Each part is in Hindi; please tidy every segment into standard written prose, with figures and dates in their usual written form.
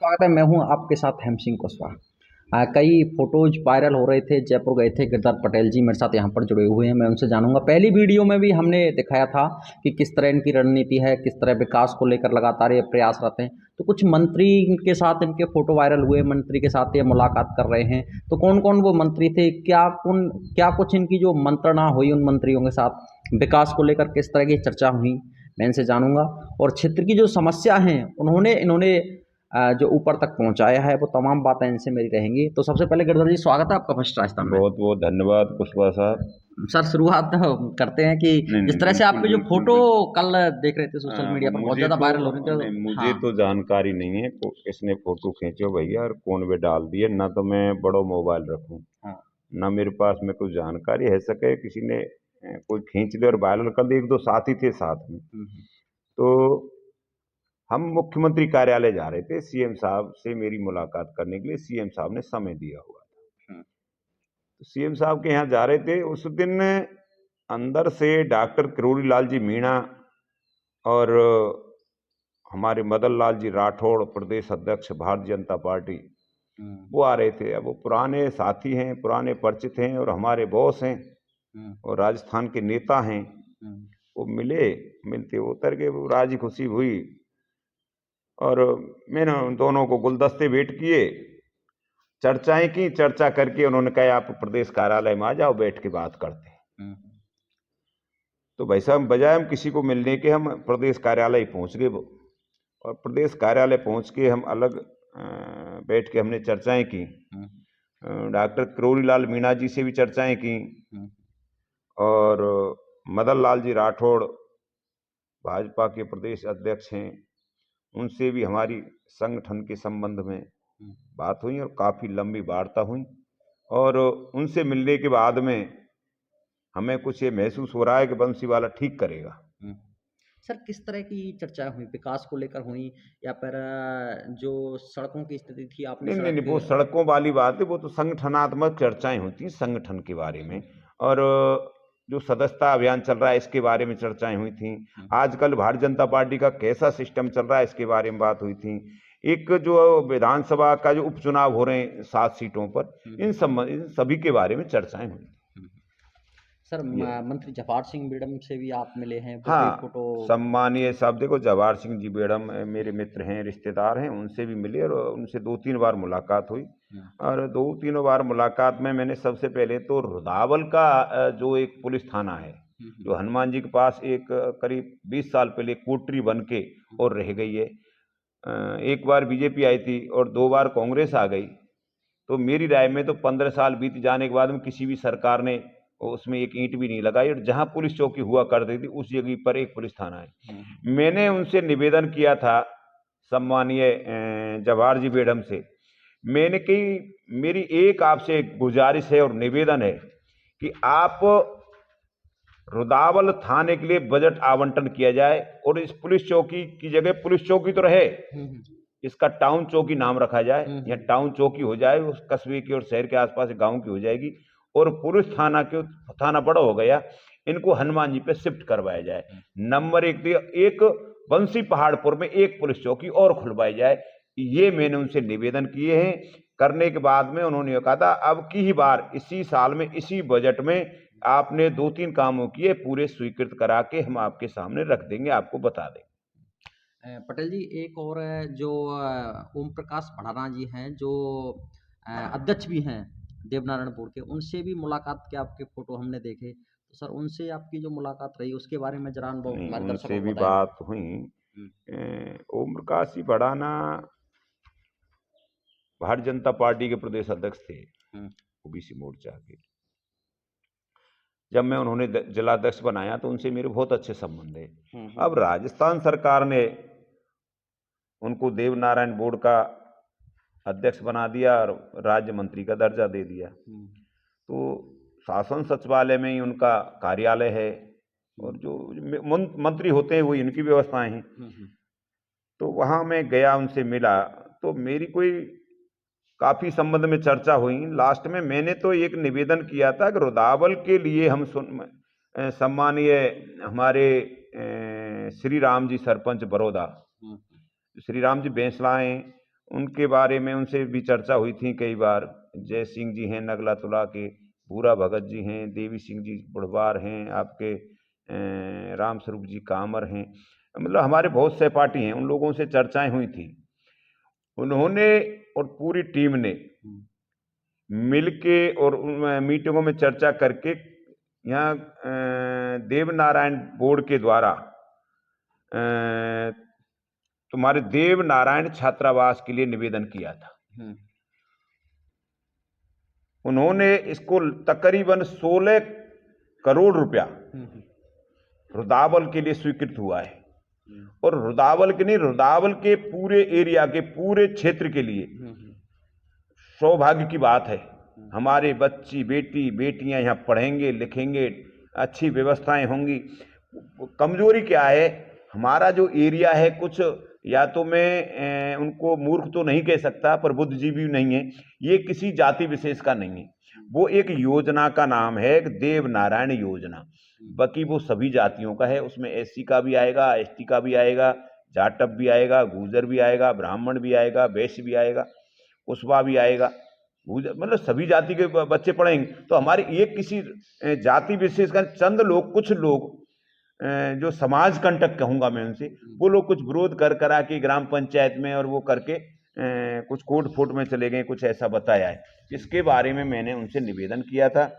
स्वागत है। मैं हूं आपके साथ हेम सिंह कुशवाहा। कई फोटोज वायरल हो रहे थे। जयपुर गए थे गिरधर पटेल जी मेरे साथ यहाँ पर जुड़े हुए हैं। मैं उनसे जानूंगा। पहली वीडियो में भी हमने दिखाया था कि किस तरह इनकी रणनीति है, किस तरह विकास को लेकर लगातार ये प्रयासरत हैं। तो कुछ मंत्री के साथ इनके फोटो वायरल हुए, मंत्री के साथ ये मुलाकात कर रहे हैं। तो कौन कौन वो मंत्री थे, क्या कुछ इनकी जो मंत्रणा हुई उन मंत्रियों के साथ, विकास को लेकर किस तरह की चर्चा हुई, मैं इनसे जानूंगा। और क्षेत्र की जो समस्या हैं इन्होंने जो ऊपर तक पहुंचाया है, वो तमाम बातें इनसे मेरी रहेंगी। तो सबसे पहले गिरधर जी, स्वागत है आपका फर्स्ट राजस्थान में। बहुत बहुत धन्यवाद कुशवाहा साहब। सर, शुरुआत करते हैं कि नहीं जिस नहीं, तरह से बिल्कुल आपके जो बिल्कुल फोटो बिल्कुल। कल देख रहे थे सोशल मीडिया पर, बहुत ज्यादा वायरल हो रहे थे। मुझे हाँ। तो जानकारी नहीं है किसने फोटो खींचो भैया और कौन वे डाल दिए। ना तो मैं बड़ो मोबाइल रखूं, हाँ। ना मेरे पास में कुछ जानकारी है सके किसी ने कोई खींच लिया और वायरल कर दिया। एक दो साथी थे साथ में। हम्म। तो हम मुख्यमंत्री कार्यालय जा रहे थे, सीएम साहब से मेरी मुलाकात करने के लिए सीएम साहब ने समय दिया हुआ था। हम्म। तो सीएम साहब के यहाँ जा रहे थे। उस दिन अंदर से डॉक्टर किरोड़ी लाल जी मीणा और हमारे मदन लाल जी राठौड़, प्रदेश अध्यक्ष भारतीय जनता पार्टी, हम्म। वो आ रहे थे। अब वो पुराने साथी हैं, पुराने परिचित हैं और हमारे बॉस हैं हम्म। और राजस्थान के नेता हैं। हम्म। वो मिलते उतर के वो राजी खुशी हुई और मैंने उन दोनों को गुलदस्ते भेंट किए, चर्चाएं की। चर्चा करके उन्होंने कहा आप प्रदेश कार्यालय में आ जाओ, बैठ के बात करते हैं। हम्म। तो भाई साहब, बजाय हम किसी को मिलने के, हम प्रदेश कार्यालय पहुंच गए। और प्रदेश कार्यालय पहुंच के हम अलग बैठ के हमने चर्चाएं की। हम्म। डॉक्टर किरोड़ी लाल मीणा जी से भी चर्चाएं की हम्म। और मदन लाल जी राठौड़ भाजपा के प्रदेश अध्यक्ष हैं, उनसे भी हमारी संगठन के संबंध में बात हुई और काफ़ी लंबी वार्ता हुई। और उनसे मिलने के बाद में हमें कुछ ये महसूस हो रहा है कि बंसीवाला ठीक करेगा। हम्म। सर, किस तरह की चर्चा हुई? विकास को लेकर हुई या फिर जो सड़कों की स्थिति थी, आपने नहीं नहीं सड़क नहीं, वो सड़कों वाली बात है, वो तो संगठनात्मक चर्चाएं होती हैं संगठन के बारे में। और जो सदस्यता अभियान चल रहा है इसके बारे में चर्चाएं हुई थी। आजकल भारतीय जनता पार्टी का कैसा सिस्टम चल रहा है इसके बारे में बात हुई थी। एक जो विधानसभा का जो उपचुनाव हो रहे हैं 7 सीटों पर, इन सभी के बारे में चर्चाएं हुई। सर, ये मंत्री जवाहर सिंह बेडम से भी आप मिले हैं, वो भी हाँ, फोटो। सम्मानीय साहब, देखो जवाहर सिंह जी बेड़म मेरे मित्र हैं, रिश्तेदार हैं, उनसे भी मिले और उनसे 2-3 बार मुलाकात हुई। और 2-3 बार मुलाकात में मैंने सबसे पहले तो रुदावल का जो एक पुलिस थाना है, जो हनुमान जी के पास एक करीब 20 साल पहले कोटरी बन के और रह गई है। एक बार बीजेपी आई थी और 2 बार कांग्रेस आ गई। तो मेरी राय में तो 15 साल बीत जाने के बाद में किसी भी सरकार ने उसमें एक ईंट भी नहीं लगाई और जहां पुलिस चौकी हुआ करती थी उस जगह पर एक पुलिस थाना है। मैंने उनसे निवेदन किया था, सम्मानीय जवाहर जी बेडम से, मैंने कही मेरी एक आपसे गुजारिश है और निवेदन है कि आप रुदावल थाने के लिए बजट आवंटन किया जाए और इस पुलिस चौकी की जगह पुलिस चौकी तो रहे, इसका टाउन चौकी नाम रखा जाए या टाउन चौकी हो जाए, उस कस्बे की और शहर के आसपास गांव की हो जाएगी। और पुलिस थाना बड़ा हो गया, इनको हनुमान जी पे शिफ्ट करवाया जाए। नंबर एक बंसी पहाड़पुर में एक पुलिस चौकी और खुलवाई जाए। ये मैंने उनसे निवेदन किए हैं। करने के बाद में उन्होंने कहा था अब की ही बार इसी साल में इसी बजट में आपने 2-3 कामों किए, पूरे स्वीकृत करा के हम आपके सामने रख देंगे, आपको बता देंगे। पटेल जी, एक और जो ओम प्रकाश भड़ाना जी हैं, जो अध्यक्ष भी हैं देवनारायण बोर्ड के, उनसे भी मुलाकात के आपके फोटो हमने देखे। तो सर, उनसे आपकी जो मुलाकात रही उसके बारे में जरा अनुभव नहीं, हमारे उनसे दर्शकों को भी बताएं। बात हुई। ओम प्रकाश जी भड़ाना भारतीय जनता पार्टी के प्रदेश अध्यक्ष थे, ओबीसी मोर्चा के। जब मैं उन्होंने जिलाध्यक्ष बनाया तो उनसे मेरे बहुत अच्छे संबंध है। अब राजस्थान सरकार ने उनको देवनारायण बोर्ड का अध्यक्ष बना दिया और राज्य मंत्री का दर्जा दे दिया। तो शासन सचिवालय में ही उनका कार्यालय है और जो मंत्री होते हैं वो इनकी व्यवस्थाएं हैं। तो वहां मैं गया, उनसे मिला, तो मेरी कोई काफी संबंध में चर्चा हुई। लास्ट में मैंने तो एक निवेदन किया था कि रुदावल के लिए हम सम्मानीय हमारे श्री राम जी सरपंच बड़ौदा, श्री राम जी बेंसला हैं, उनके बारे में उनसे भी चर्चा हुई थी कई बार। जय सिंह जी हैं नगला तुला के, भूरा भगत जी हैं, देवी सिंह जी बुढ़वार हैं, आपके राम स्वरूप जी कामर हैं, मतलब हमारे बहुत सहपाठी हैं, उन लोगों से चर्चाएं हुई थी। उन्होंने और पूरी टीम ने मिलके और मीटिंगों में चर्चा करके यहाँ देवनारायण बोर्ड के द्वारा तुम्हारे देव नारायण छात्रावास के लिए निवेदन किया था। उन्होंने इसको तकरीबन 16 करोड़ रुपया रुदावल के लिए स्वीकृत हुआ है। और रुदावल के नहीं, रुदावल के पूरे एरिया के पूरे क्षेत्र के लिए सौभाग्य की बात है। हमारे बच्ची बेटी बेटियां यहाँ पढ़ेंगे लिखेंगे, अच्छी व्यवस्थाएं होंगी। कमजोरी क्या है, हमारा जो एरिया है कुछ, या तो मैं उनको मूर्ख तो नहीं कह सकता पर बुद्धिजीवी नहीं है, ये किसी जाति विशेष का नहीं है। वो एक योजना का नाम है देव नारायण योजना, बाकी वो सभी जातियों का है। उसमें एससी का भी आएगा, एसटी का भी आएगा, जाटव भी आएगा, गुर्जर भी आएगा, ब्राह्मण भी आएगा, वैश्य भी आएगा, कुशवा भी आएगा, मतलब सभी जाति के बच्चे पढ़ेंगे। तो हमारी एक किसी जाति विशेष का चंद लोग, कुछ लोग जो समाज कंटक कहूंगा मैं उनसे, वो लोग कुछ विरोध कर करा के ग्राम पंचायत में और वो करके कुछ कोर्ट फोर्ट में चले गए, कुछ ऐसा बताया है। इसके बारे में मैंने उनसे निवेदन किया था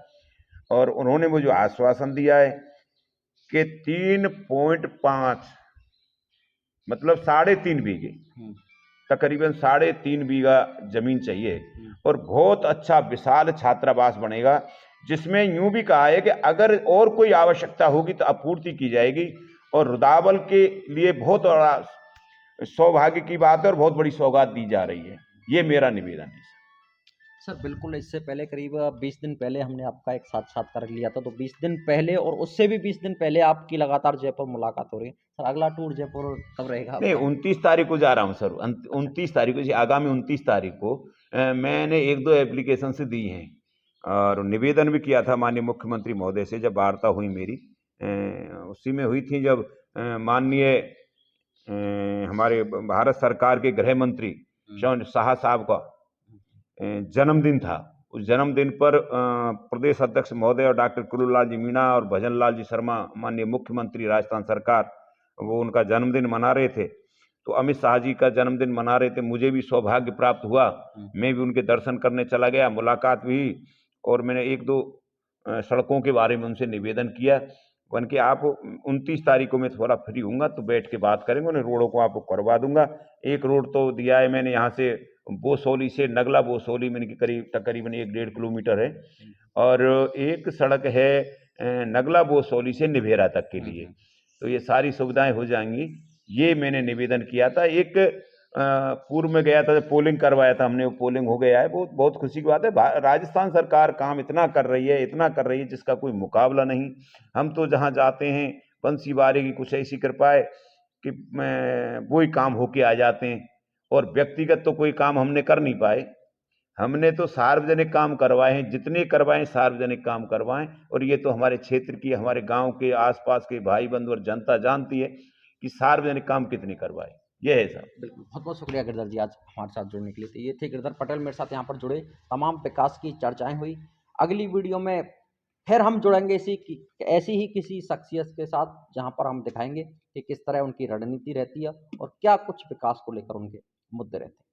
और उन्होंने मुझे आश्वासन दिया है कि 3.5 मतलब 3.5 बीघे, तकरीबन 3.5 बीघा जमीन चाहिए और बहुत अच्छा विशाल छात्रावास बनेगा, जिसमें यूं भी कहा है कि अगर और कोई आवश्यकता होगी तो आपूर्ति की जाएगी। और रुदावल के लिए बहुत बड़ा सौभाग्य की बात है और बहुत बड़ी सौगात दी जा रही है। ये मेरा निवेदन है सर। बिल्कुल, इससे पहले करीब 20 दिन पहले हमने आपका एक साक्षात्कार लिया था, तो 20 दिन पहले और उससे भी 20 दिन पहले आपकी लगातार जयपुर मुलाकात हो रही है। सर अगला टूर जयपुर कब रहेगा? नहीं, 29 तारीख को जा रहा हूँ सर। 29 तारीख को, आगामी 29 तारीख को मैंने 1-2 एप्लीकेशन से दी हैं और निवेदन भी किया था माननीय मुख्यमंत्री महोदय से। जब वार्ता हुई मेरी उसी में हुई थी, जब माननीय हमारे भारत सरकार के गृह मंत्री शाह साहब का जन्मदिन था। उस जन्मदिन पर प्रदेश अध्यक्ष महोदय और डॉक्टर कुल्लूलाल जी मीणा और भजन लाल जी शर्मा, माननीय मुख्यमंत्री राजस्थान सरकार, वो उनका जन्मदिन मना रहे थे। तो अमित शाह जी का जन्मदिन मना रहे थे, मुझे भी सौभाग्य प्राप्त हुआ, मैं भी उनके दर्शन करने चला गया, मुलाकात हुई और मैंने 1-2 सड़कों के बारे में उनसे निवेदन किया। बन के आप 29 तारीख को मैं थोड़ा फ्री हूँगा तो बैठ के बात करेंगे, उन्हें रोडों को आपको करवा दूंगा। एक रोड तो दिया है मैंने यहाँ से बोसोली से नगला बोसोली में, करीब तकरीबन 1-1.5 किलोमीटर है, और एक सड़क है नगला बोसोली से निभेरा तक के लिए। तो ये सारी सुविधाएं हो जाएंगी, ये मैंने निवेदन किया था। एक पूर्व में गया था, पोलिंग करवाया था हमने, वो पोलिंग हो गया है, बहुत खुशी की बात है। राजस्थान सरकार काम इतना कर रही है, इतना कर रही है जिसका कोई मुकाबला नहीं। हम तो जहाँ जाते हैं बंसी बारी की कुछ ऐसी कृपा है कि वो ही काम होके आ जाते हैं, और व्यक्तिगत तो कोई काम हमने कर नहीं पाए। हमने तो सार्वजनिक काम करवाए हैं, जितने करवाए सार्वजनिक काम करवाएं, और ये तो हमारे क्षेत्र की, हमारे गांव के आसपास के भाई बंधु और जनता जानती है कि सार्वजनिक काम कितने करवाए। ये है सर। बिल्कुल, बहुत बहुत शुक्रिया गिरधर जी आज हमारे साथ जुड़ने के लिए। तो ये थे गिरधर पटेल, मेरे साथ यहाँ पर जुड़े, तमाम विकास की चर्चाएं हुई। अगली वीडियो में फिर हम जुड़ेंगे ऐसी ही किसी शख्सियत के साथ, जहाँ पर हम दिखाएंगे कि किस तरह उनकी रणनीति रहती है और क्या कुछ विकास को लेकर उनके मुद्दे रहते हैं।